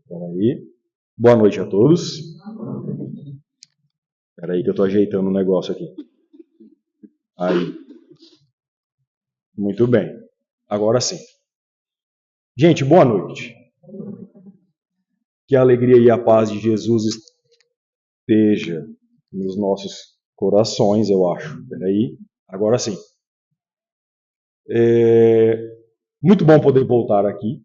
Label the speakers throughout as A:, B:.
A: Peraí. Boa noite a todos. Peraí que eu estou ajeitando um negócio aqui. Aí. Muito bem. Agora sim. Gente, boa noite. Que a alegria e a paz de Jesus esteja nos nossos corações, eu acho. Peraí. Agora sim. Muito bom poder voltar aqui.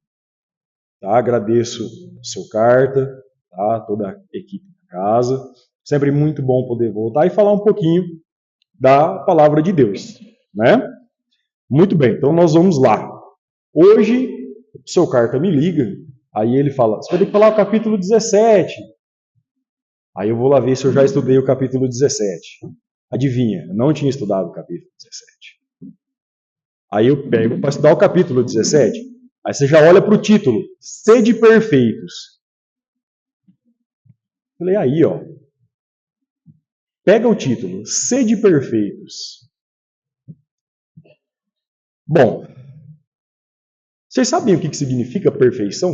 A: Tá? Agradeço o seu carta, tá? Toda a equipe da casa. Sempre muito bom poder voltar e falar um pouquinho da palavra de Deus, né? Muito bem, então nós vamos lá. Hoje, o seu carta me liga, aí ele fala, você vai ter que falar o capítulo 17. Aí eu vou lá ver se eu já estudei o capítulo 17. Adivinha, eu não tinha estudado o capítulo 17. Aí eu pego para estudar o capítulo 17. Aí você já olha para o título, Sede Perfeitos. Falei, aí ó, pega o título, Sede Perfeitos. Bom, vocês sabem o que significa perfeição?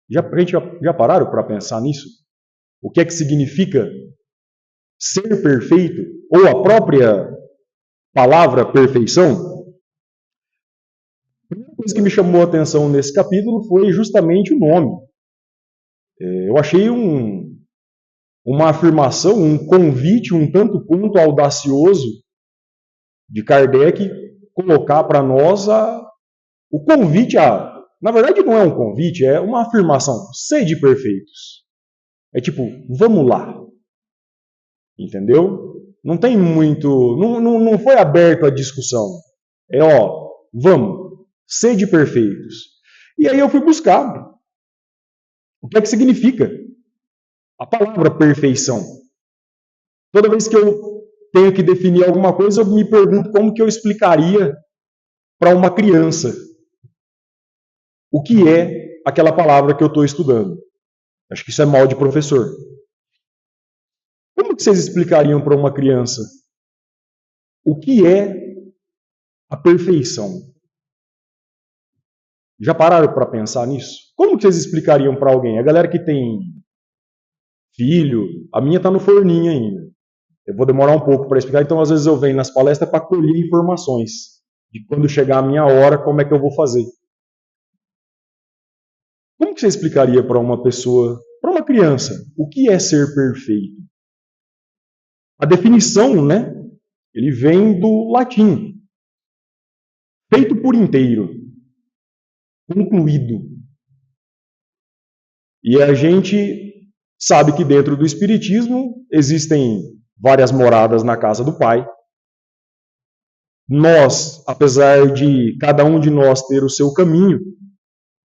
A: Já pararam para pensar nisso? O que é que significa ser perfeito? Ou a própria palavra perfeição? A primeira coisa que me chamou a atenção nesse capítulo foi justamente o nome. Eu achei uma afirmação, um convite um tanto quanto audacioso de Kardec colocar para nós o convite na verdade não é um convite, é uma afirmação. Sede perfeitos. É tipo, vamos lá. Entendeu? Não tem muito... Não foi aberto a discussão. É vamos. Sede perfeitos. E aí eu fui buscar. O que é que significa a palavra perfeição? Toda vez que eu tenho que definir alguma coisa, eu me pergunto como que eu explicaria para uma criança o que é aquela palavra que eu estou estudando. Acho que isso é mal de professor. Como que vocês explicariam para uma criança o que é a perfeição? Já pararam para pensar nisso? Como que vocês explicariam para alguém? A galera que tem filho, a minha está no forninho ainda. Eu vou demorar um pouco para explicar, então às vezes eu venho nas palestras para colher informações de quando chegar a minha hora, como é que eu vou fazer. Como que você explicaria para uma pessoa, para uma criança, o que é ser perfeito? A definição, né? Ele vem do latim. Feito por inteiro. Concluído. E a gente sabe que dentro do Espiritismo existem várias moradas na casa do Pai. Nós, apesar de cada um de nós ter o seu caminho,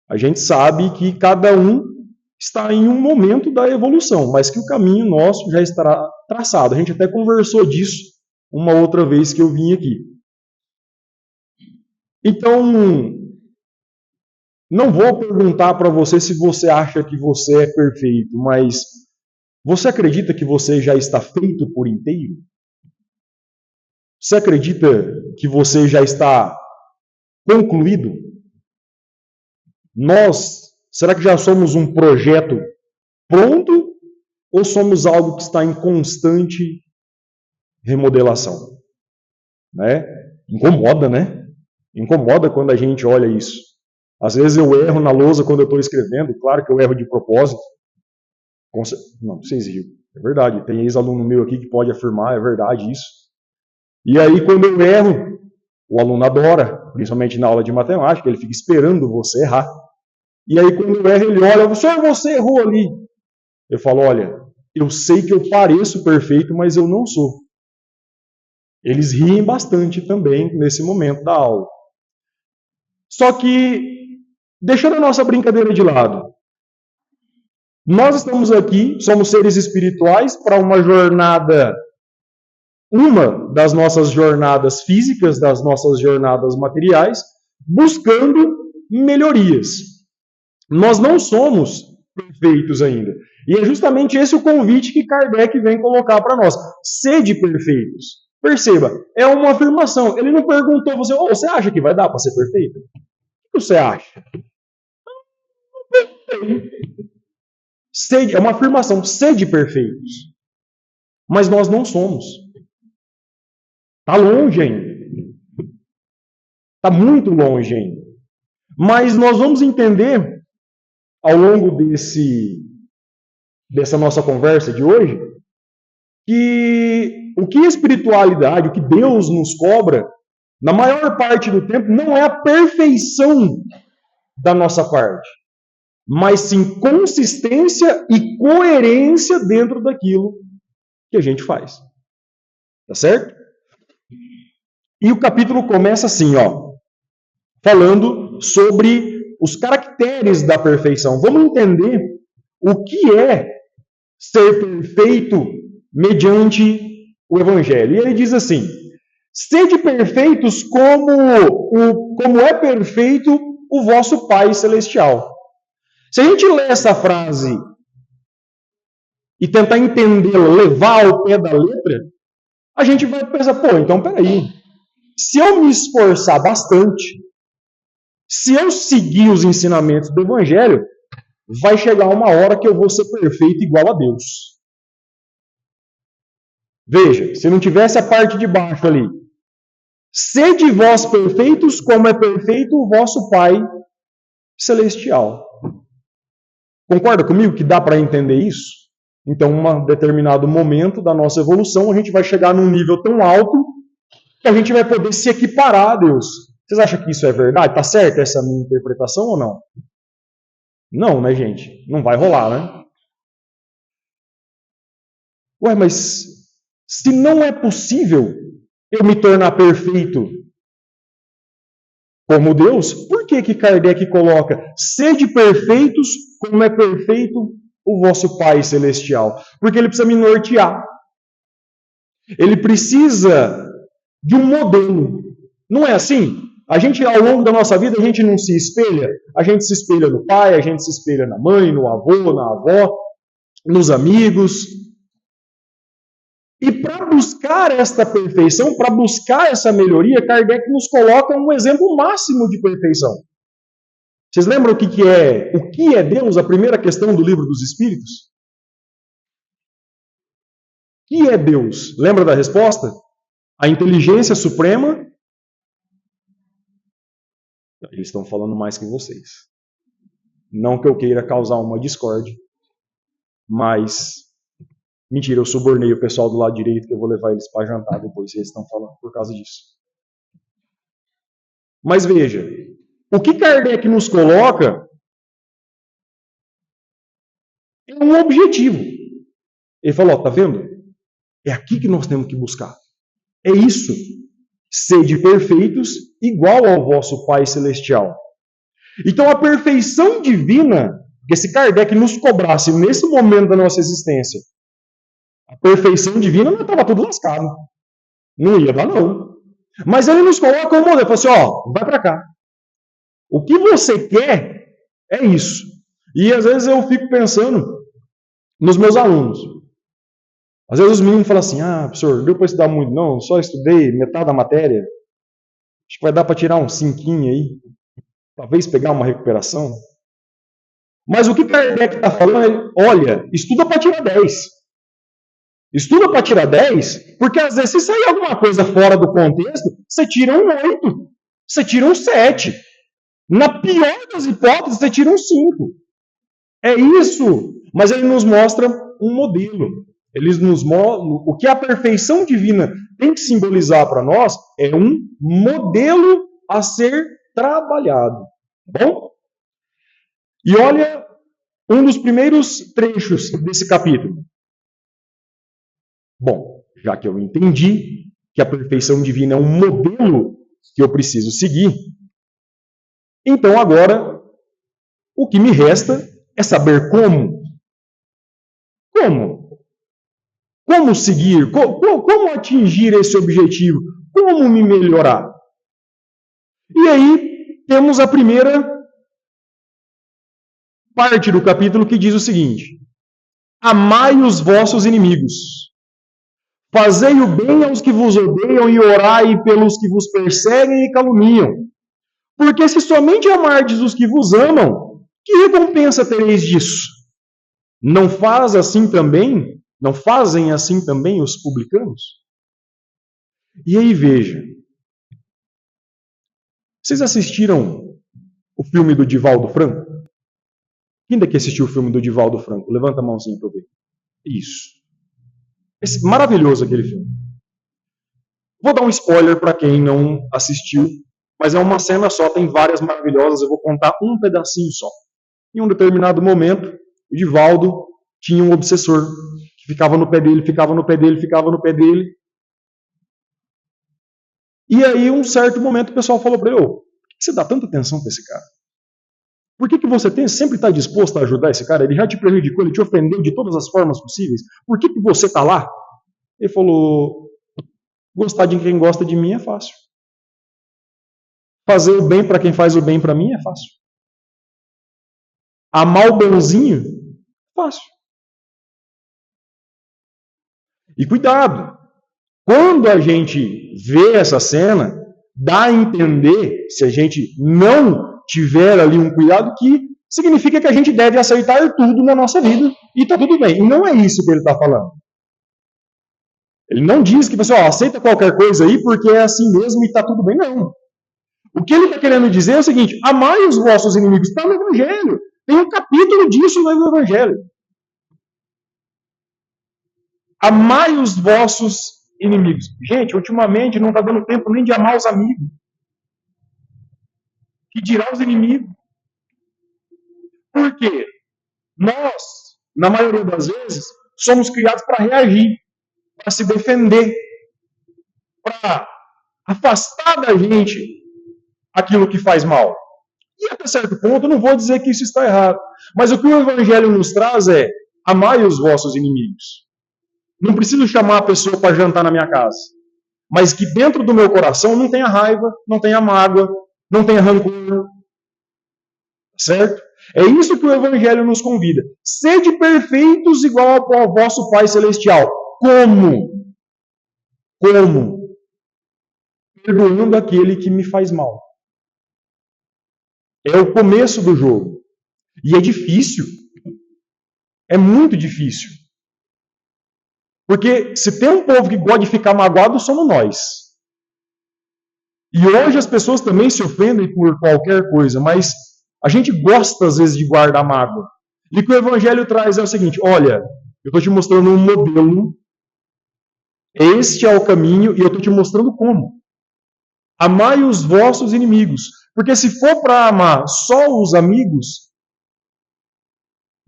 A: a gente sabe que cada um está em um momento da evolução, mas que o caminho nosso já estará traçado. A gente até conversou disso uma outra vez que eu vim aqui. Então, não vou perguntar para você se você acha que você é perfeito, mas você acredita que você já está feito por inteiro? Você acredita que você já está concluído? Nós, será que já somos um projeto pronto ou somos algo que está em constante remodelação? Né? Incomoda, né? Incomoda quando a gente olha isso. Às vezes eu erro na lousa quando eu estou escrevendo, claro que eu erro de propósito. Não, vocês riam. É verdade, tem ex-aluno meu aqui que pode afirmar, é verdade isso. E aí quando eu erro, o aluno adora, principalmente na aula de matemática, ele fica esperando você errar. E aí quando eu erro, ele olha, professor, você errou ali. Eu falo, olha, eu sei que eu pareço perfeito, mas eu não sou. Eles riem bastante também nesse momento da aula. Só que, deixando a nossa brincadeira de lado, nós estamos aqui, somos seres espirituais para uma jornada, uma das nossas jornadas físicas, das nossas jornadas materiais, buscando melhorias. Nós não somos perfeitos ainda. E é justamente esse o convite que Kardec vem colocar para nós. Sede perfeitos. Perceba, é uma afirmação. Ele não perguntou você, você acha que vai dar para ser perfeito? O que você acha? É uma afirmação, sede perfeitos. Mas nós não somos. Está longe ainda. Está muito longe ainda. Mas nós vamos entender, ao longo dessa nossa conversa de hoje, que o que a espiritualidade, o que Deus nos cobra, na maior parte do tempo, não é a perfeição da nossa parte, mas sim consistência e coerência dentro daquilo que a gente faz. Tá certo? E o capítulo começa assim, ó, falando sobre os caracteres da perfeição. Vamos entender o que é ser perfeito mediante o Evangelho. E ele diz assim: sede perfeitos como é perfeito o vosso Pai Celestial. Se a gente ler essa frase e tentar entendê-la, levar ao pé da letra, a gente vai pensar, pô, então peraí. Se eu me esforçar bastante, se eu seguir os ensinamentos do Evangelho, vai chegar uma hora que eu vou ser perfeito igual a Deus. Veja, se não tivesse a parte de baixo ali, sede vós perfeitos como é perfeito o vosso Pai Celestial. Concorda comigo que dá para entender isso? Então, em um determinado momento da nossa evolução, a gente vai chegar num nível tão alto que a gente vai poder se equiparar a Deus. Vocês acham que isso é verdade? Está certa essa minha interpretação ou não? Não, né, gente? Não vai rolar, né? Ué, mas se não é possível eu me tornar perfeito como Deus, por que Kardec coloca sede perfeitos como é perfeito o vosso Pai Celestial? Porque ele precisa me nortear. Ele precisa de um modelo. Não é assim? A gente, ao longo da nossa vida, a gente não se espelha. A gente se espelha no pai, a gente se espelha na mãe, no avô, na avó, nos amigos. E para buscar esta perfeição, para buscar essa melhoria, Kardec nos coloca um exemplo máximo de perfeição. Vocês lembram o que é Deus? A primeira questão do Livro dos Espíritos? O que é Deus? Lembra da resposta? A inteligência suprema. Eles estão falando mais que vocês. Não que eu queira causar uma discórdia, mas mentira, eu subornei o pessoal do lado direito que eu vou levar eles para jantar depois, eles estão falando por causa disso. Mas veja, o que Kardec nos coloca é um objetivo. Ele falou, ó, tá vendo? É aqui que nós temos que buscar. É isso. Sede perfeitos, igual ao vosso Pai Celestial. Então a perfeição divina, que se Kardec nos cobrasse nesse momento da nossa existência, a perfeição divina não estava tudo lascado. Não ia dar, não. Mas ele nos coloca um modelo, fala assim, ó, vai para cá. O que você quer é isso. E às vezes eu fico pensando nos meus alunos. Às vezes os meninos falam assim, professor, deu para estudar muito? Não, só estudei metade da matéria. Acho que vai dar para tirar um 5 aí. Talvez pegar uma recuperação. Mas o que Kardec está falando é, olha, estuda para tirar 10. Estuda para tirar 10, porque às vezes se sair alguma coisa fora do contexto, você tira um 8, você tira um 7. Na pior das hipóteses, você tira um 5. É isso. Mas ele nos mostra um modelo. Eles nos mostram o que a perfeição divina tem que simbolizar para nós é um modelo a ser trabalhado. Tá bom? E olha um dos primeiros trechos desse capítulo. Bom, já que eu entendi que a perfeição divina é um modelo que eu preciso seguir, então agora o que me resta é saber como. Como? Como seguir? Como atingir esse objetivo? Como me melhorar? E aí temos a primeira parte do capítulo que diz o seguinte: amai os vossos inimigos, fazei o bem aos que vos odeiam e orai pelos que vos perseguem e caluniam. Porque se somente amardes os que vos amam, que recompensa tereis disso? Não faz assim também? Não fazem assim também os publicanos? E aí veja, vocês assistiram o filme do Divaldo Franco? Quem daqui assistiu o filme do Divaldo Franco? Levanta a mãozinha para eu ver. Isso. Maravilhoso aquele filme. Vou dar um spoiler para quem não assistiu, mas é uma cena só, tem várias maravilhosas, eu vou contar um pedacinho só. Em um determinado momento, o Divaldo tinha um obsessor que ficava no pé dele, ficava no pé dele, ficava no pé dele. E aí, um certo momento, o pessoal falou para ele, por que você dá tanta atenção para esse cara? Por que você sempre está disposto a ajudar esse cara? Ele já te prejudicou, ele te ofendeu de todas as formas possíveis. Por que você está lá? Ele falou, gostar de quem gosta de mim é fácil. Fazer o bem para quem faz o bem para mim é fácil. Amar o bonzinho, fácil. E cuidado, quando a gente vê essa cena, dá a entender, se a gente não tiver ali um cuidado, que significa que a gente deve aceitar tudo na nossa vida e está tudo bem. E não é isso que ele está falando. Ele não diz que você aceita qualquer coisa aí porque é assim mesmo e está tudo bem, não. O que ele está querendo dizer é o seguinte, amai os vossos inimigos, está no Evangelho. Tem um capítulo disso no Evangelho. Amai os vossos inimigos. Gente, ultimamente não está dando tempo nem de amar os amigos. Que dirá os inimigos? Por quê? Nós, na maioria das vezes, somos criados para reagir, para se defender, para afastar da gente aquilo que faz mal. E até certo ponto, eu não vou dizer que isso está errado. Mas o que o Evangelho nos traz é amai os vossos inimigos. Não preciso chamar a pessoa para jantar na minha casa. Mas que dentro do meu coração não tenha raiva, não tenha mágoa, não tenha rancor. Certo? É isso que o Evangelho nos convida. Sede perfeitos igual ao vosso Pai Celestial. Como? Como? Perdoando aquele que me faz mal. É o começo do jogo. E é difícil. É muito difícil. Porque se tem um povo que gosta de ficar magoado, somos nós. E hoje as pessoas também se ofendem por qualquer coisa, mas a gente gosta às vezes de guardar mágoa. E o que o Evangelho traz é o seguinte, olha, eu estou te mostrando um modelo, este é o caminho, e eu estou te mostrando como. Amai os vossos inimigos. Porque se for para amar só os amigos,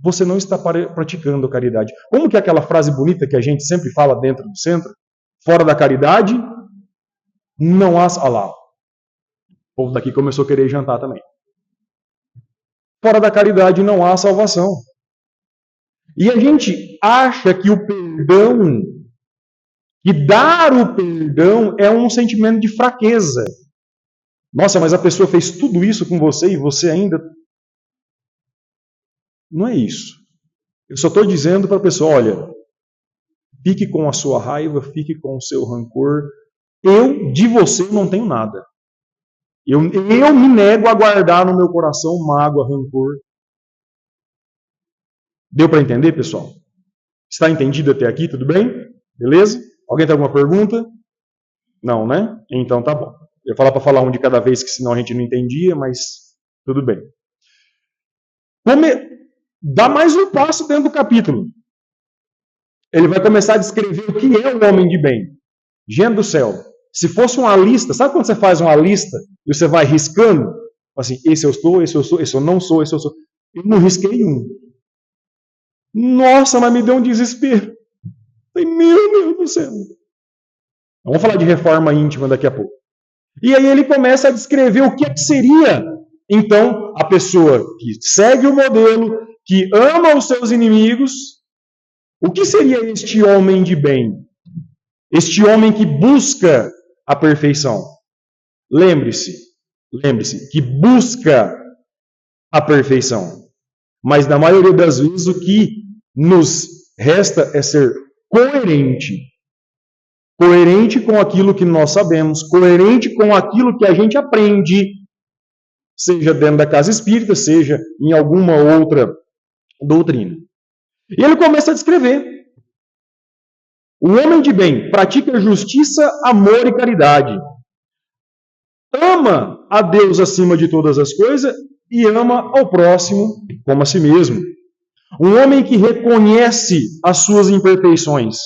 A: você não está praticando caridade. Como que é aquela frase bonita que a gente sempre fala dentro do centro? Fora da caridade, não há... Olha lá, o povo daqui começou a querer jantar também. Fora da caridade não há salvação. E a gente acha que o perdão, que dar o perdão é um sentimento de fraqueza. Nossa, mas a pessoa fez tudo isso com você e você ainda... Não é isso. Eu só estou dizendo para a pessoa, olha, fique com a sua raiva, fique com o seu rancor. Eu, de você, não tenho nada. Eu me nego a guardar no meu coração mágoa, rancor. Deu para entender, pessoal? Está entendido até aqui? Tudo bem? Beleza? Alguém tem alguma pergunta? Não, né? Então tá bom. Eu ia falar para falar um de cada vez, que senão a gente não entendia, mas tudo bem. Dá mais um passo dentro do capítulo. Ele vai começar a descrever o que é o homem de bem. Gente do céu, se fosse uma lista, sabe quando você faz uma lista e você vai riscando? Assim, esse eu sou, esse eu sou, esse eu não sou, esse eu sou. Eu não risquei um. Nossa, mas me deu um desespero. Meu Deus do céu. Vamos falar de reforma íntima daqui a pouco. E aí ele começa a descrever o que seria, então, a pessoa que segue o modelo, que ama os seus inimigos. O que seria este homem de bem? Este homem que busca a perfeição. Lembre-se que busca a perfeição. Mas na maioria das vezes o que nos resta é ser coerente. Coerente com aquilo que nós sabemos, coerente com aquilo que a gente aprende, seja dentro da casa espírita, seja em alguma outra doutrina. E ele começa a descrever. O homem de bem pratica justiça, amor e caridade. Ama a Deus acima de todas as coisas e ama ao próximo como a si mesmo. Um homem que reconhece as suas imperfeições.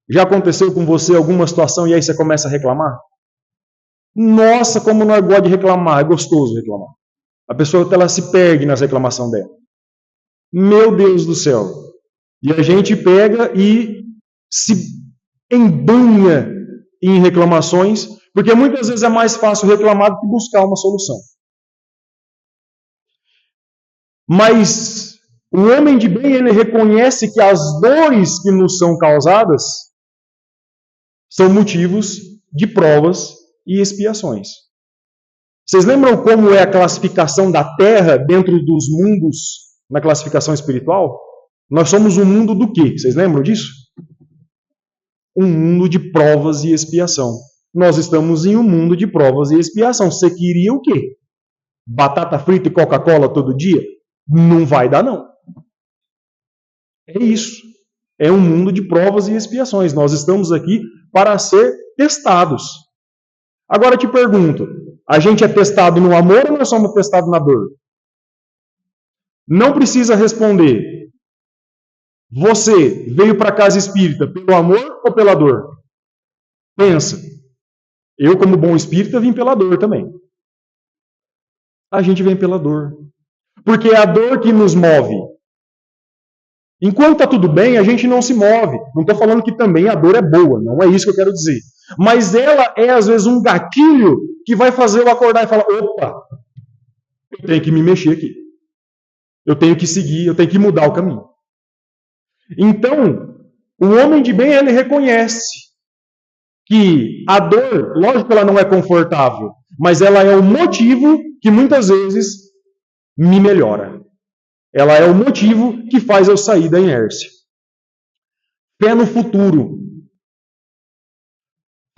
A: Já aconteceu com você alguma situação e aí você começa a reclamar? Nossa, como não é gosto de reclamar, é gostoso reclamar. A pessoa ela se perde nas reclamações dela. Meu Deus do céu. E a gente pega e se embanha em reclamações, porque muitas vezes é mais fácil reclamar do que buscar uma solução. Mas o homem de bem, ele reconhece que as dores que nos são causadas são motivos de provas e expiações. Vocês lembram como é a classificação da Terra dentro dos mundos na classificação espiritual? Nós somos um mundo do quê? Vocês lembram disso? Um mundo de provas e expiação. Nós estamos em um mundo de provas e expiação. Você queria o quê? Batata frita e Coca-Cola todo dia? Não vai dar, não. É isso. É um mundo de provas e expiações. Nós estamos aqui para ser testados. Agora eu te pergunto, a gente é testado no amor ou nós somos testados na dor? Não precisa responder. Você veio para a casa espírita pelo amor ou pela dor? Pensa. Eu, como bom espírita, vim pela dor também. A gente vem pela dor. Porque é a dor que nos move. Enquanto está tudo bem, a gente não se move. Não estou falando que também a dor é boa, não é isso que eu quero dizer. Mas ela é, às vezes, um gatilho que vai fazer eu acordar e falar: opa, eu tenho que me mexer aqui. Eu tenho que seguir, eu tenho que mudar o caminho. Então, o homem de bem, ele reconhece que a dor, lógico que ela não é confortável, mas ela é o motivo que muitas vezes me melhora. Ela é o motivo que faz eu sair da inércia. Fé no futuro.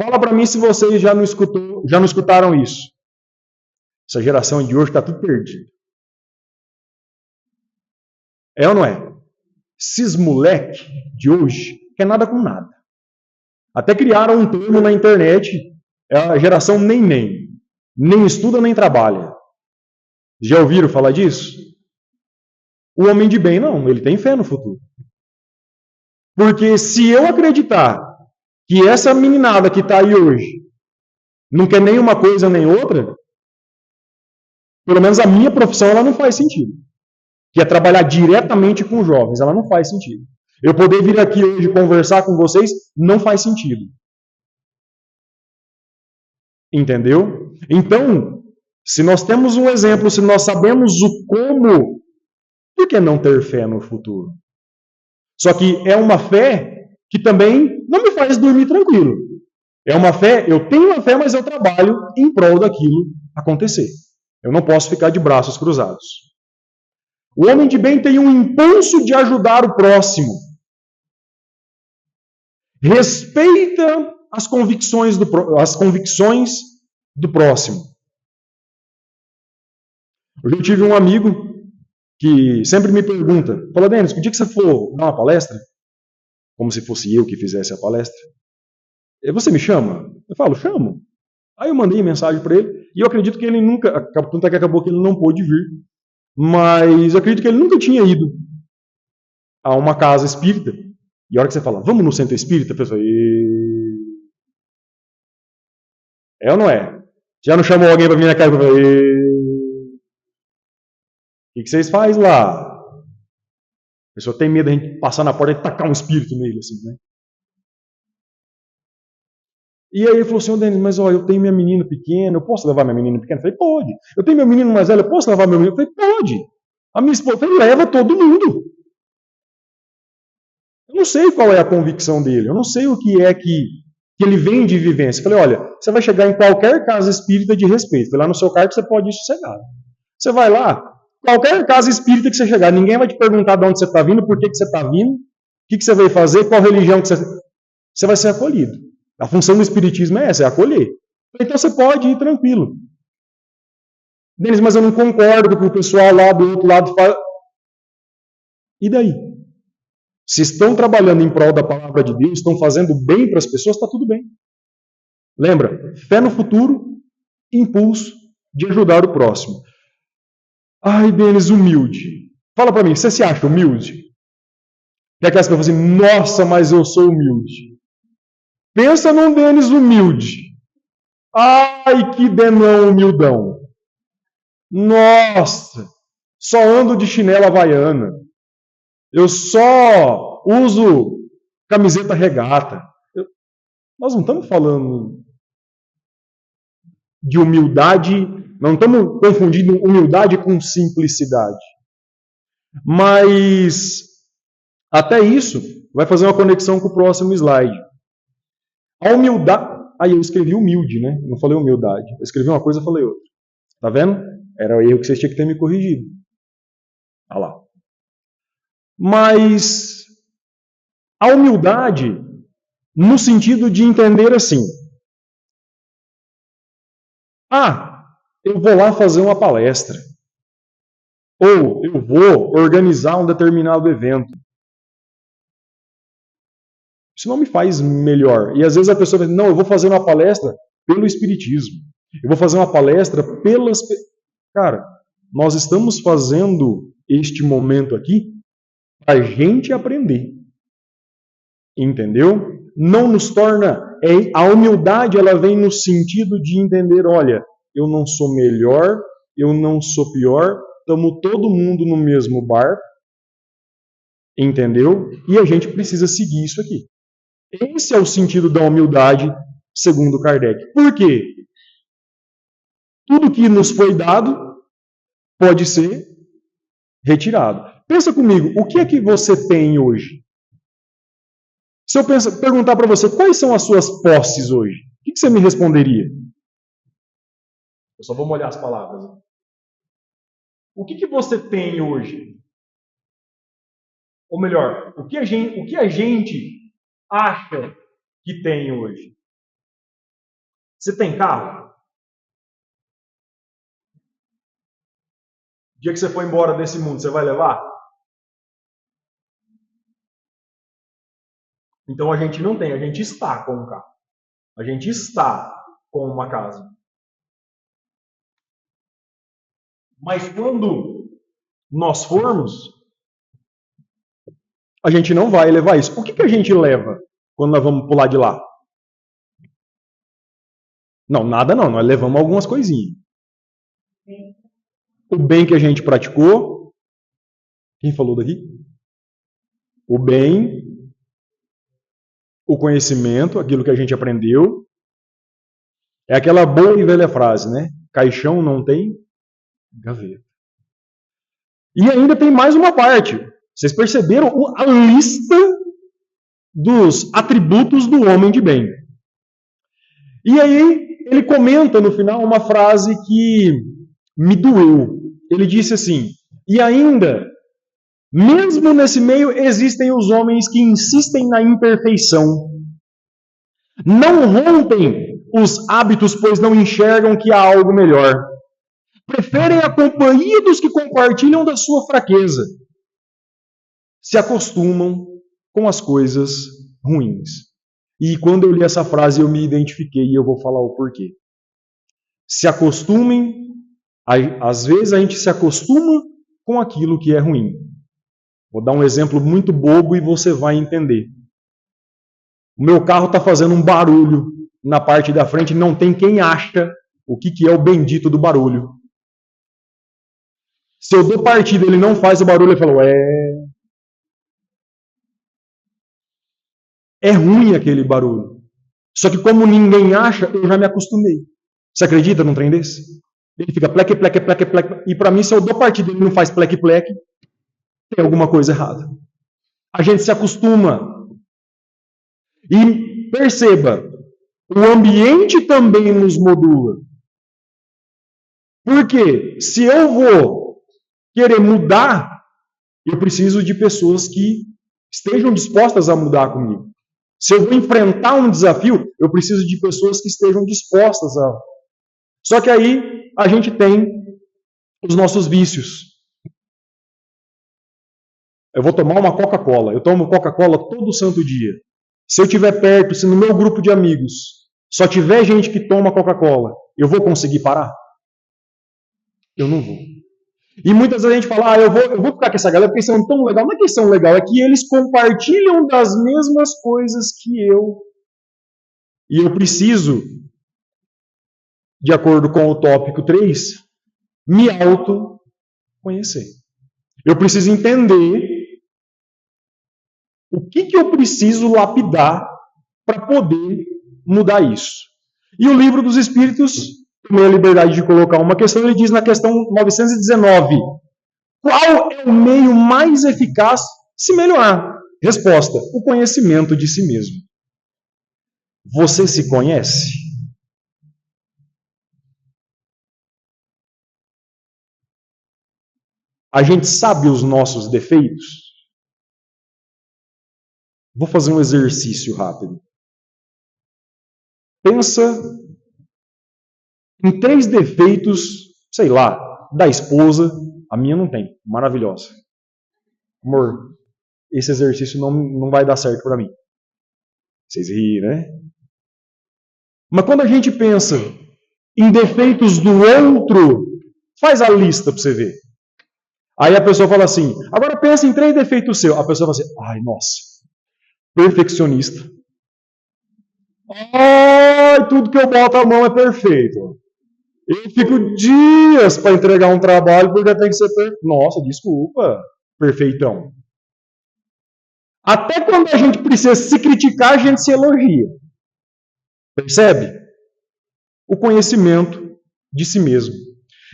A: Fala para mim se vocês já não escutaram isso. Essa geração de hoje está tudo perdido. É ou não é? Esses moleque de hoje quer nada com nada. Até criaram um termo na internet, é a geração nem. Nem estuda, nem trabalha. Já ouviram falar disso? O homem de bem não, ele tem fé no futuro. Porque se eu acreditar que essa meninada que está aí hoje não quer nem uma coisa nem outra, pelo menos a minha profissão ela não faz sentido. Que é trabalhar diretamente com jovens, ela não faz sentido. Eu poder vir aqui hoje conversar com vocês não faz sentido. Entendeu? Então, se nós temos um exemplo, se nós sabemos o como, por que não ter fé no futuro? Só que é uma fé que também não me faz dormir tranquilo. É uma fé, eu tenho uma fé, mas eu trabalho em prol daquilo acontecer. Eu não posso ficar de braços cruzados. O homem de bem tem um impulso de ajudar o próximo. Respeita as convicções do próximo. Eu tive um amigo que sempre me pergunta, fala: Denis, o dia que você for dar uma palestra, como se fosse eu que fizesse a palestra, você me chama? Eu falo: chamo. Aí eu mandei mensagem para ele, e eu acredito que ele nunca, tanto é que acabou que ele não pôde vir, mas eu acredito que ele nunca tinha ido a uma casa espírita. E a hora que você fala: vamos no centro espírita, a pessoa: é ou não é? Já não chamou alguém para vir na casa e falar: o que vocês fazem lá? A pessoa tem medo de a gente passar na porta e tacar um espírito nele, assim, né? E aí ele falou assim: Denis, mas ó, eu tenho minha menina pequena, eu posso levar minha menina pequena? Eu falei: pode. Eu tenho meu menino mais velho, eu posso levar meu menino? Eu falei: pode. A minha esposa falei: leva todo mundo. Eu não sei qual é a convicção dele, eu não sei o que é que ele vem de vivência. Eu falei: olha, você vai chegar em qualquer casa espírita de respeito. Lá no seu cargo você pode ir sossegado. Você vai lá, qualquer casa espírita que você chegar, ninguém vai te perguntar de onde você está vindo, por que você está vindo, o que você veio fazer, qual religião que você... Você vai ser acolhido. A função do espiritismo é essa, é acolher. Então você pode ir tranquilo. Denis, mas eu não concordo com o pessoal lá do outro lado fala. E daí? Se estão trabalhando em prol da palavra de Deus, estão fazendo bem para as pessoas, está tudo bem. Lembra? Fé no futuro, impulso de ajudar o próximo. Ai, Denis, humilde. Fala para mim, você se acha humilde? E aquelas pessoas assim, nossa, mas eu sou humilde. Pensa num Denis humilde. Ai, que denão humildão. Nossa, só ando de chinela havaiana. Eu só uso camiseta regata. Nós não estamos falando de humildade, não estamos confundindo humildade com simplicidade. Mas até isso vai fazer uma conexão com o próximo slide. A humildade. Aí eu escrevi humilde, né? Não falei humildade. Eu escrevi uma coisa e falei outra. Tá vendo? Era o erro que vocês tinham que ter me corrigido. Olha lá. Mas a humildade, no sentido de entender assim: eu vou lá fazer uma palestra. Ou eu vou organizar um determinado evento. Isso não me faz melhor. E às vezes a pessoa diz, não, eu vou fazer uma palestra pelo Espiritismo. Eu vou fazer uma palestra pelas... Cara, nós estamos fazendo este momento aqui para a gente aprender. Entendeu? Não nos torna... A humildade, ela vem no sentido de entender, olha, eu não sou melhor, eu não sou pior, estamos todo mundo no mesmo barco, entendeu? E a gente precisa seguir isso aqui. Esse é o sentido da humildade, segundo Kardec. Por quê? Tudo que nos foi dado pode ser retirado. Pensa comigo, o que é que você tem hoje? Se eu perguntar para você, quais são as suas posses hoje? O que você me responderia? Eu só vou molhar as palavras. O que você tem hoje? Ou melhor, o que a gente acha que tem hoje? Você tem carro? O dia que você for embora desse mundo, você vai levar? Então a gente não tem, a gente está com um carro. A gente está com uma casa. Mas quando nós formos, a gente não vai levar isso. O que a gente leva quando nós vamos pular de lá? Não, nada não. Nós levamos algumas coisinhas. O bem que a gente praticou. Quem falou daqui? O bem, o conhecimento, aquilo que a gente aprendeu. É aquela boa e velha frase, né? Caixão não tem gaveta. E ainda tem mais uma parte. Vocês perceberam a lista dos atributos do homem de bem. E aí ele comenta no final uma frase que me doeu. Ele disse assim: e ainda, mesmo nesse meio, existem os homens que insistem na imperfeição. Não rompem os hábitos, pois não enxergam que há algo melhor. Preferem a companhia dos que compartilham da sua fraqueza. Se acostumam com as coisas ruins. E quando eu li essa frase, eu me identifiquei e eu vou falar o porquê. Se acostumem, às vezes a gente se acostuma com aquilo que é ruim. Vou dar um exemplo muito bobo e você vai entender. O meu carro está fazendo um barulho na parte da frente, não tem quem acha o que é o bendito do barulho. Se eu dou partida e ele não faz o barulho, eu falo, é ruim aquele barulho. Só que como ninguém acha, eu já me acostumei. Você acredita num trem desse? Ele fica pleque, pleque, pleque, pleque. E para mim, se eu dou partida e ele não faz pleque, pleque, tem alguma coisa errada. A gente se acostuma. E perceba, o ambiente também nos modula. Porque se eu vou querer mudar, eu preciso de pessoas que estejam dispostas a mudar comigo. Se eu vou enfrentar um desafio, eu preciso de pessoas que estejam dispostas a... Só que aí a gente tem os nossos vícios. Eu vou tomar uma Coca-Cola. Eu tomo Coca-Cola todo santo dia. Se eu estiver perto, se no meu grupo de amigos só tiver gente que toma Coca-Cola, eu vou conseguir parar? Eu não vou. E muitas vezes a gente fala, eu vou ficar com essa galera porque eles são tão legal. Não é que eles são legal, é que eles compartilham das mesmas coisas que eu. E eu preciso, de acordo com o tópico 3, me autoconhecer. Eu preciso entender o que eu preciso lapidar para poder mudar isso. E o Livro dos Espíritos, tomei a liberdade de colocar uma questão, ele diz na questão 919, qual é o meio mais eficaz de se melhorar? Resposta, o conhecimento de si mesmo. Você se conhece? A gente sabe os nossos defeitos? Vou fazer um exercício rápido. Pensa em 3 defeitos, sei lá, da esposa. A minha não tem, maravilhosa. Amor, esse exercício não vai dar certo para mim. Vocês riem, né? Mas quando a gente pensa em defeitos do outro, faz a lista para você ver. Aí a pessoa fala assim, agora pensa em 3 defeitos seus. A pessoa fala assim, ai, nossa, perfeccionista. Ai, tudo que eu boto a mão é perfeito. Eu fico dias para entregar um trabalho porque tem que ser perfeito. Nossa, desculpa, perfeitão. Até quando a gente precisa se criticar, a gente se elogia. Percebe? O conhecimento de si mesmo.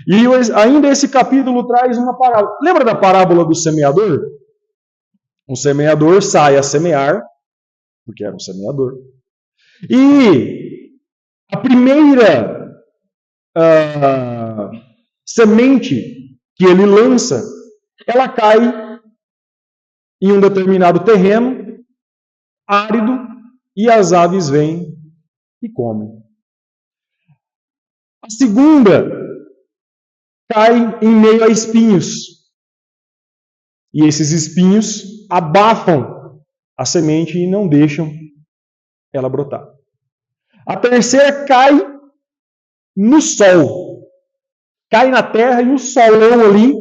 A: E ainda esse capítulo traz uma parábola. Lembra da parábola do semeador? Um semeador sai a semear, porque era um semeador. E a primeira semente que ele lança, ela cai em um determinado terreno árido e as aves vêm e comem. A segunda cai em meio a espinhos. E esses espinhos abafam a semente e não deixam ela brotar. A terceira cai no sol. Cai na terra e o solão ali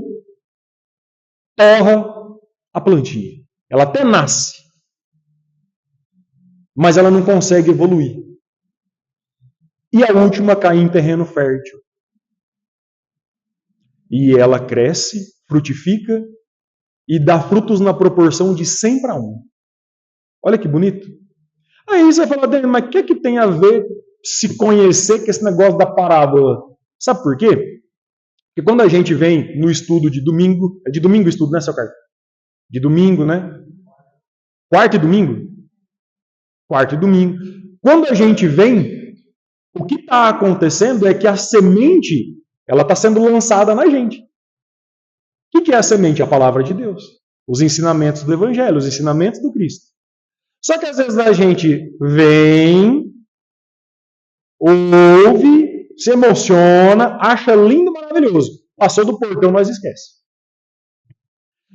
A: torra a plantinha. Ela até nasce, mas ela não consegue evoluir. E a última cai em terreno fértil. E ela cresce, frutifica e dá frutos na proporção de 100 para 1. Olha que bonito. Aí você vai falar, mas o que tem a ver se conhecer com esse negócio da parábola? Sabe por quê? Porque quando a gente vem no estudo de domingo, é de domingo o estudo, né, seu Carlos? De domingo, né? Quarta e domingo? Quarta e domingo. Quando a gente vem, o que está acontecendo é que a semente, ela está sendo lançada na gente. O que é a semente? A palavra de Deus. Os ensinamentos do Evangelho, os ensinamentos do Cristo. Só que às vezes a gente vem, ouve, se emociona, acha lindo, maravilhoso. Passou do portão, nós esquece.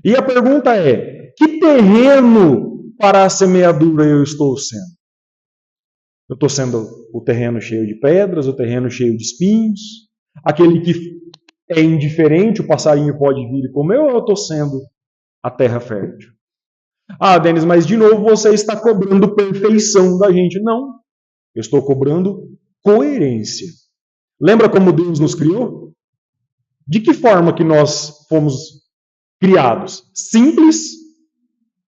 A: E a pergunta é, que terreno para a semeadura eu estou sendo? Eu estou sendo o terreno cheio de pedras, o terreno cheio de espinhos, aquele que é indiferente, o passarinho pode vir e comer, ou eu estou sendo a terra fértil? Ah, Denis, mas de novo você está cobrando perfeição da gente. Não, eu estou cobrando coerência. Lembra como Deus nos criou? De que forma que nós fomos criados? Simples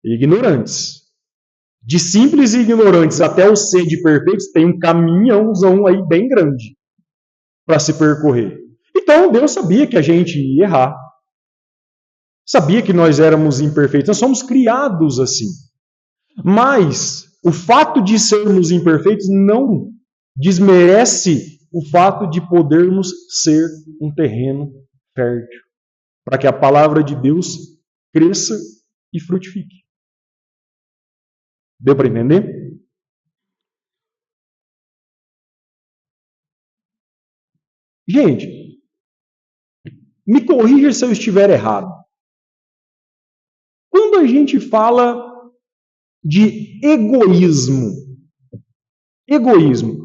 A: e ignorantes. De simples e ignorantes até o ser de perfeitos, tem um caminhãozão aí bem grande para se percorrer. Então Deus sabia que a gente ia errar. Sabia que nós éramos imperfeitos. Nós somos criados assim. Mas o fato de sermos imperfeitos não desmerece o fato de podermos ser um terreno fértil, para que a palavra de Deus cresça e frutifique. Deu para entender? Gente, me corrija se eu estiver errado. Quando a gente fala de egoísmo,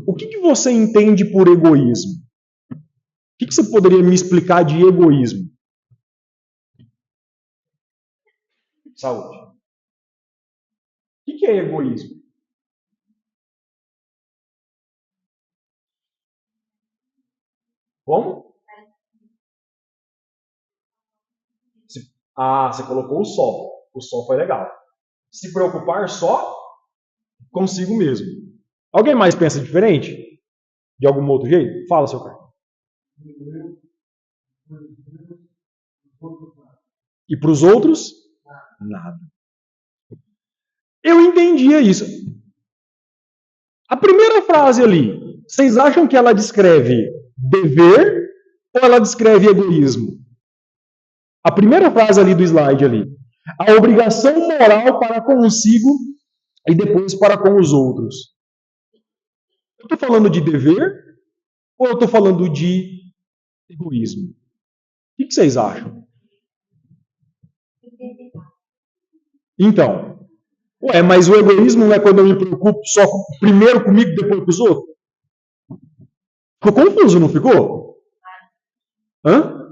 A: o que você entende por egoísmo? O que você poderia me explicar de egoísmo? Saúde. O que é egoísmo? Como? Ah, você colocou o só. O só foi legal. Se preocupar só consigo mesmo. Alguém mais pensa diferente? De algum outro jeito? Fala, seu cara. E para os outros? Nada. Eu entendia isso. A primeira frase ali, vocês acham que ela descreve dever ou ela descreve egoísmo? A primeira frase ali do slide ali. A obrigação moral para consigo e depois para com os outros. Eu estou falando de dever ou eu estou falando de egoísmo? O que vocês acham? Então, mas o egoísmo não é quando eu me preocupo só primeiro comigo e depois com os outros? Ficou confuso, não ficou? Hã?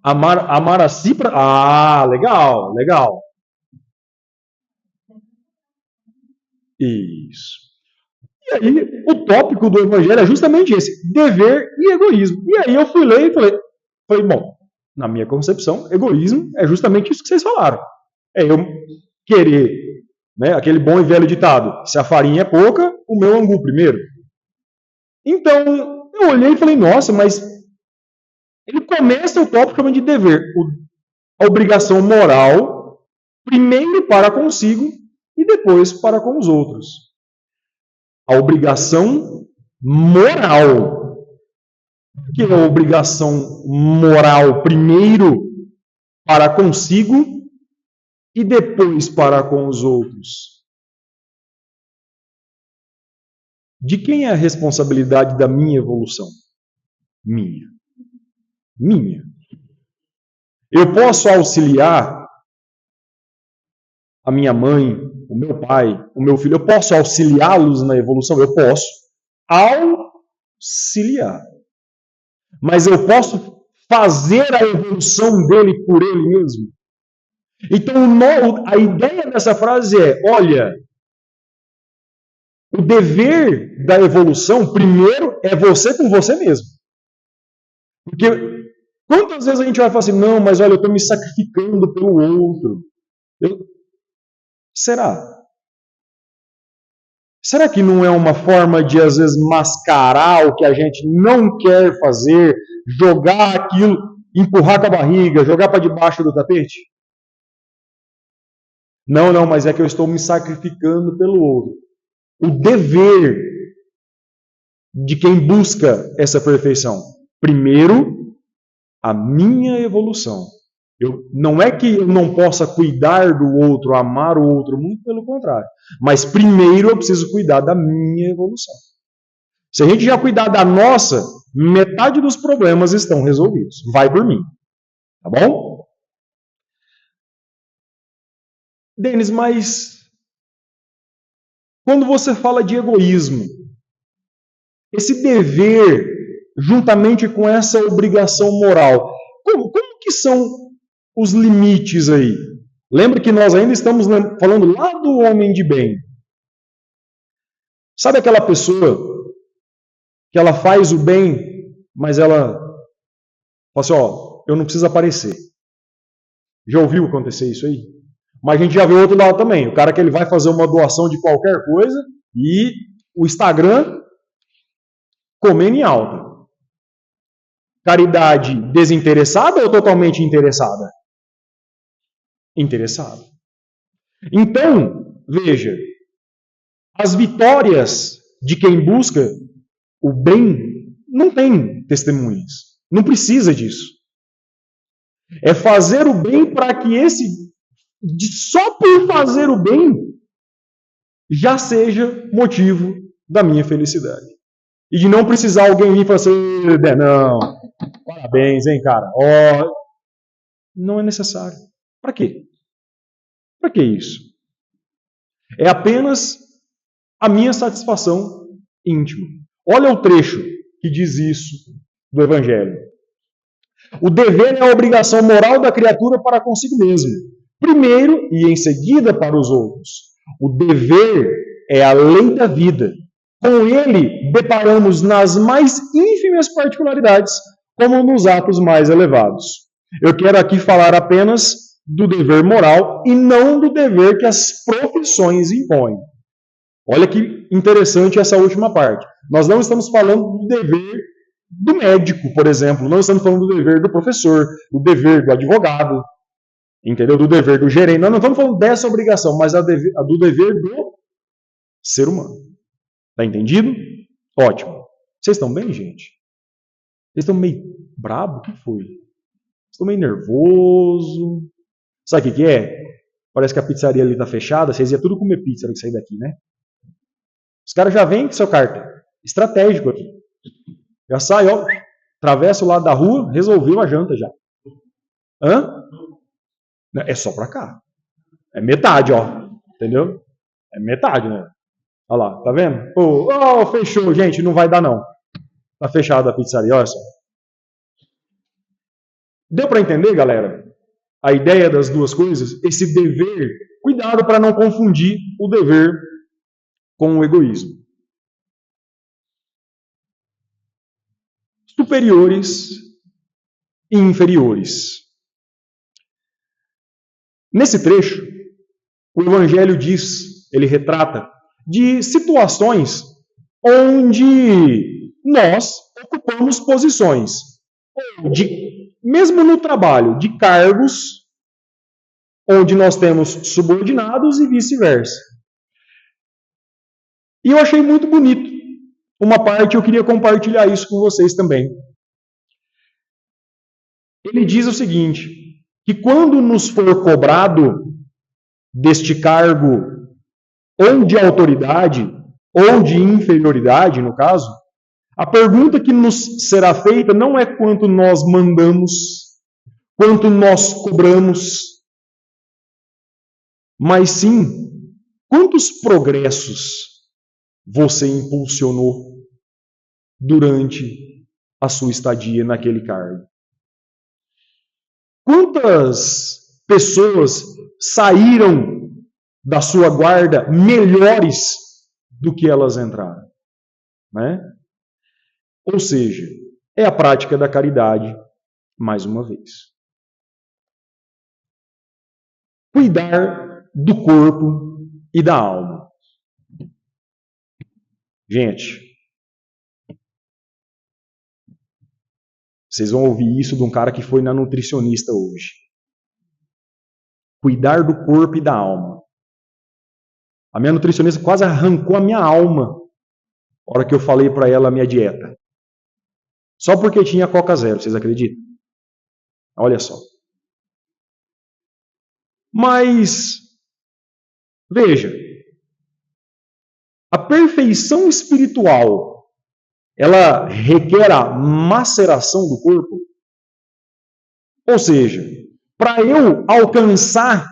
A: Amar a si pra... Ah, legal, legal. Isso. E aí, o tópico do evangelho é justamente esse, dever e egoísmo. E aí eu fui ler e falei, bom, na minha concepção, egoísmo é justamente isso que vocês falaram. É eu querer, né, aquele bom e velho ditado, se a farinha é pouca, o meu angu primeiro. Então, eu olhei e falei, nossa, mas ele começa o tópico chamando de dever, a obrigação moral, primeiro para consigo e depois para com os outros. A obrigação moral. O que é a obrigação moral? Primeiro para consigo e depois para com os outros. De quem é a responsabilidade da minha evolução? Minha. Eu posso auxiliar a minha mãe, o meu pai, o meu filho, eu posso auxiliá-los na evolução? Eu posso auxiliar. Mas eu posso fazer a evolução dele por ele mesmo? Então, a ideia dessa frase é, olha, o dever da evolução, primeiro, é você com você mesmo. Porque quantas vezes a gente vai falar assim, não, mas olha, eu estou me sacrificando pelo outro. Será? Será que não é uma forma de, às vezes, mascarar o que a gente não quer fazer, jogar aquilo, empurrar com a barriga, jogar para debaixo do tapete? Não, mas é que eu estou me sacrificando pelo outro. O dever de quem busca essa perfeição. Primeiro, a minha evolução. Não é que eu não possa cuidar do outro, amar o outro, muito pelo contrário. Mas primeiro eu preciso cuidar da minha evolução. Se a gente já cuidar da nossa, metade dos problemas estão resolvidos. Vai por mim. Tá bom? Denis, mas quando você fala de egoísmo, esse dever, juntamente com essa obrigação moral, como que são os limites aí? Lembra que nós ainda estamos falando lá do homem de bem. Sabe aquela pessoa que ela faz o bem, mas ela fala assim, eu não preciso aparecer. Já ouviu acontecer isso aí? Mas a gente já viu outro lado também. O cara que ele vai fazer uma doação de qualquer coisa e o Instagram comendo em alta. Caridade desinteressada ou totalmente interessada? Interessada. Então, veja, as vitórias de quem busca o bem não tem testemunhas. Não precisa disso. É fazer o bem para que só por fazer o bem, já seja motivo da minha felicidade. E de não precisar alguém vir e falar assim, não, parabéns, hein, cara. Não é necessário. Para quê? Para que isso? É apenas a minha satisfação íntima. Olha o trecho que diz isso do Evangelho. O dever é a obrigação moral da criatura para consigo mesmo, primeiro e em seguida para os outros. O dever é a lei da vida. Com ele, deparamos nas mais ínfimas particularidades, como nos atos mais elevados. Eu quero aqui falar apenas do dever moral e não do dever que as profissões impõem. Olha que interessante essa última parte. Nós não estamos falando do dever do médico, por exemplo. Não estamos falando do dever do professor, do dever do advogado, entendeu? Do dever do gerente. Nós não estamos falando dessa obrigação, mas a do dever do ser humano. Está entendido? Ótimo. Vocês estão bem, gente? Vocês estão meio brabo? O que foi? Estão meio nervoso? Sabe o que é? Parece que a pizzaria ali está fechada. Vocês iam tudo comer pizza na que sair daqui, né? Os caras já vêm com seu cartão. Estratégico aqui. Já sai, ó. Atravessa o lado da rua, resolveu a janta já. Hã? É só pra cá. É metade, ó. Entendeu? É metade, né? Olha lá, tá vendo? Fechou, gente, não vai dar não. Tá fechada a pizzaria, olha só. Deu para entender, galera? A ideia das duas coisas? Esse dever, cuidado para não confundir o dever com o egoísmo. Superiores e inferiores. Nesse trecho, o Evangelho diz, ele retrata, de situações onde nós ocupamos posições, mesmo no trabalho, de cargos onde nós temos subordinados e vice-versa. E eu achei muito bonito. Uma parte eu queria compartilhar isso com vocês também. Ele diz o seguinte, que quando nos for cobrado deste cargo ou de autoridade, ou de inferioridade, no caso, a pergunta que nos será feita não é quanto nós mandamos, quanto nós cobramos, mas sim quantos progressos você impulsionou durante a sua estadia naquele cargo. Quantas pessoas saíram da sua guarda melhores do que elas entraram, né? Ou seja, é a prática da caridade, mais uma vez. Cuidar do corpo e da alma. Gente, vocês vão ouvir isso de um cara que foi na nutricionista hoje. Cuidar do corpo e da alma. A minha nutricionista quase arrancou a minha alma na hora que eu falei para ela a minha dieta. Só porque tinha Coca Zero, vocês acreditam? Olha só. Mas, veja, a perfeição espiritual, ela requer a maceração do corpo? Ou seja, para eu alcançar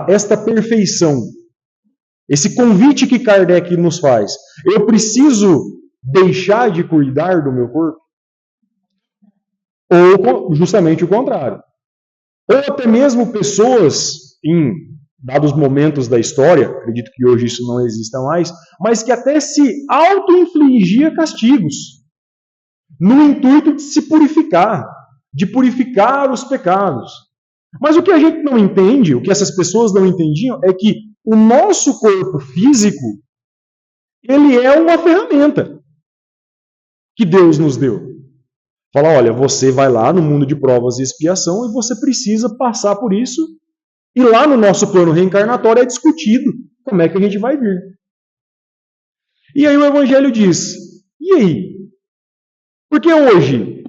A: esta perfeição, esse convite que Kardec nos faz, eu preciso deixar de cuidar do meu corpo? Ou justamente o contrário. Ou até mesmo pessoas, em dados momentos da história, acredito que hoje isso não exista mais, mas que até se auto-infligia castigos, no intuito de se purificar, de purificar os pecados. Mas o que a gente não entende, o que essas pessoas não entendiam, é que o nosso corpo físico, ele é uma ferramenta que Deus nos deu. Fala, olha, você vai lá no mundo de provas e expiação e você precisa passar por isso. E lá no nosso plano reencarnatório é discutido como é que a gente vai vir. E aí o Evangelho diz, e aí? Porque hoje,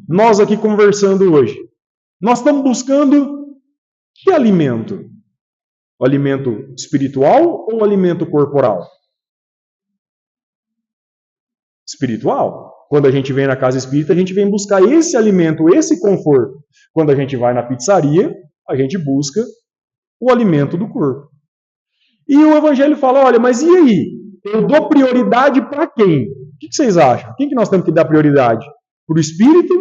A: nós aqui conversando hoje, nós estamos buscando que alimento? O alimento espiritual ou o alimento corporal? Espiritual. Quando a gente vem na casa espírita, a gente vem buscar esse alimento, esse conforto. Quando a gente vai na pizzaria, a gente busca o alimento do corpo. E o Evangelho fala, olha, mas e aí? Eu dou prioridade para quem? O que vocês acham? Quem que nós temos que dar prioridade? Para o espírito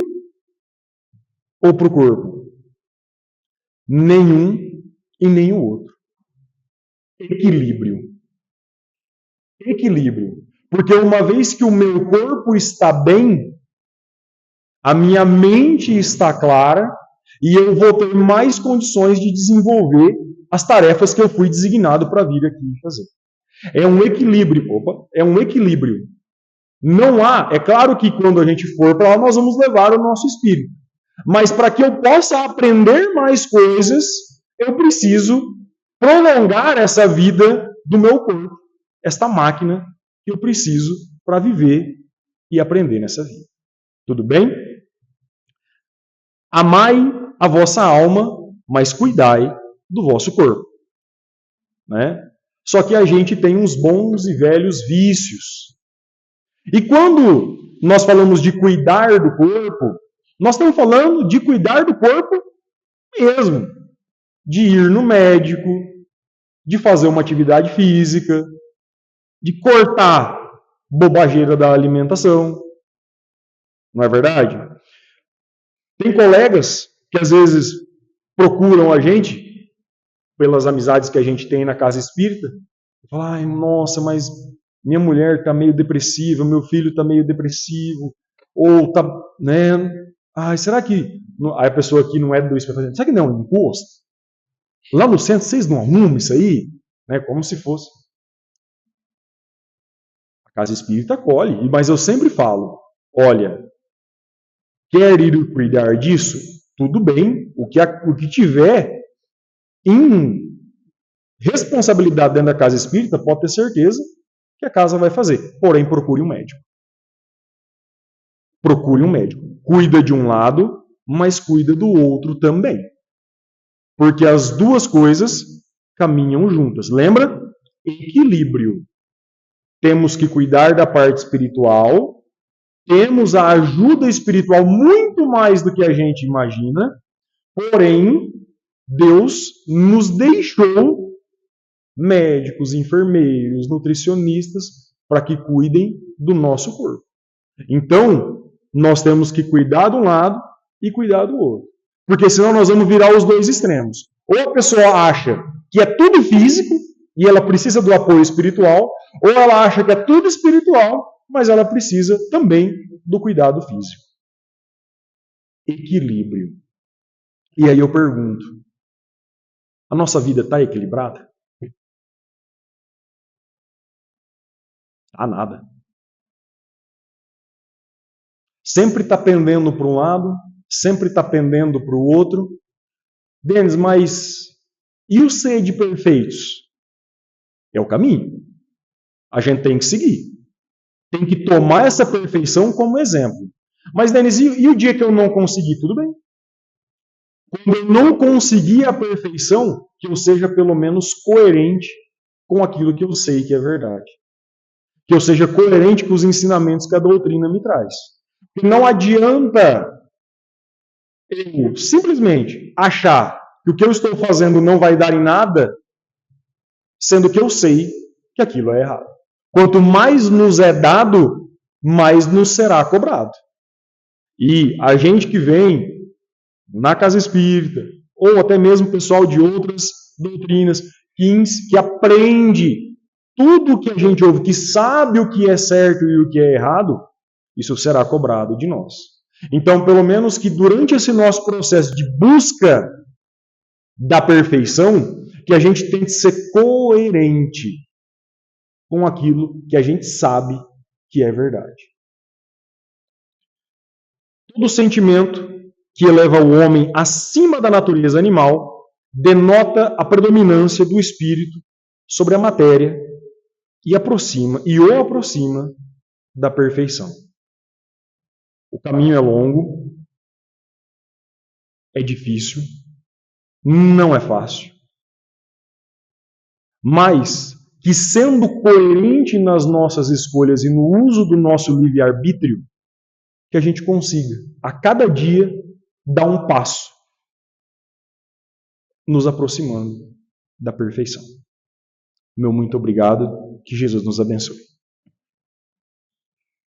A: ou para o corpo? Nenhum e nem o outro. Equilíbrio. Equilíbrio. Porque uma vez que o meu corpo está bem, a minha mente está clara e eu vou ter mais condições de desenvolver as tarefas que eu fui designado para vir aqui fazer. É um equilíbrio. É um equilíbrio. Não há, é claro que quando a gente for para lá, nós vamos levar o nosso espírito. Mas para que eu possa aprender mais coisas, eu preciso prolongar essa vida do meu corpo, esta máquina que eu preciso para viver e aprender nessa vida. Tudo bem? Amai a vossa alma, mas cuidai do vosso corpo. Né? Só que a gente tem uns bons e velhos vícios. E quando nós falamos de cuidar do corpo, nós estamos falando de cuidar do corpo mesmo. De ir no médico, de fazer uma atividade física, de cortar bobageira da alimentação. Não é verdade? Tem colegas que às vezes procuram a gente, pelas amizades que a gente tem na casa espírita, e falam, ai, nossa, mas minha mulher está meio depressiva, meu filho está meio depressivo, ou está, né? Ai, será que... Aí a pessoa aqui não é do espírito, será que não é um imposto? Lá no centro vocês não arrumam isso aí? Né? Como se fosse. A casa espírita acolhe, mas eu sempre falo, olha, quer ir cuidar disso? Tudo bem, o que tiver em responsabilidade dentro da casa espírita, pode ter certeza que a casa vai fazer. Porém, procure um médico. Procure um médico. Cuida de um lado, mas cuida do outro também. Porque as duas coisas caminham juntas. Lembra? Equilíbrio. Temos que cuidar da parte espiritual, temos a ajuda espiritual muito mais do que a gente imagina, porém, Deus nos deixou médicos, enfermeiros, nutricionistas, para que cuidem do nosso corpo. Então, nós temos que cuidar de um lado e cuidar do outro. Porque senão nós vamos virar os dois extremos. Ou a pessoa acha que é tudo físico e ela precisa do apoio espiritual, ou ela acha que é tudo espiritual, mas ela precisa também do cuidado físico. Equilíbrio. E aí eu pergunto, a nossa vida está equilibrada? Nada. Sempre está pendendo para um lado, sempre está pendendo para o outro. Denis, mas e o ser de perfeitos? É o caminho. A gente tem que seguir. Tem que tomar essa perfeição como exemplo. Mas, Denis, e o dia que eu não consegui? Tudo bem. Quando eu não conseguir a perfeição, que eu seja pelo menos coerente com aquilo que eu sei que é verdade. Que eu seja coerente com os ensinamentos que a doutrina me traz. E não adianta eu simplesmente achar que o que eu estou fazendo não vai dar em nada, sendo que eu sei que aquilo é errado. Quanto mais nos é dado, mais nos será cobrado. E a gente que vem na casa espírita, ou até mesmo pessoal de outras doutrinas, que aprende tudo o que a gente ouve, que sabe o que é certo e o que é errado, isso será cobrado de nós. Então, pelo menos que durante esse nosso processo de busca da perfeição, que a gente tente ser coerente com aquilo que a gente sabe que é verdade. Todo sentimento que eleva o homem acima da natureza animal denota a predominância do espírito sobre a matéria e o aproxima da perfeição. O caminho é longo, é difícil, não é fácil, mas que sendo coerente nas nossas escolhas e no uso do nosso livre-arbítrio, que a gente consiga, a cada dia, dar um passo nos aproximando da perfeição. Meu muito obrigado, que Jesus nos abençoe.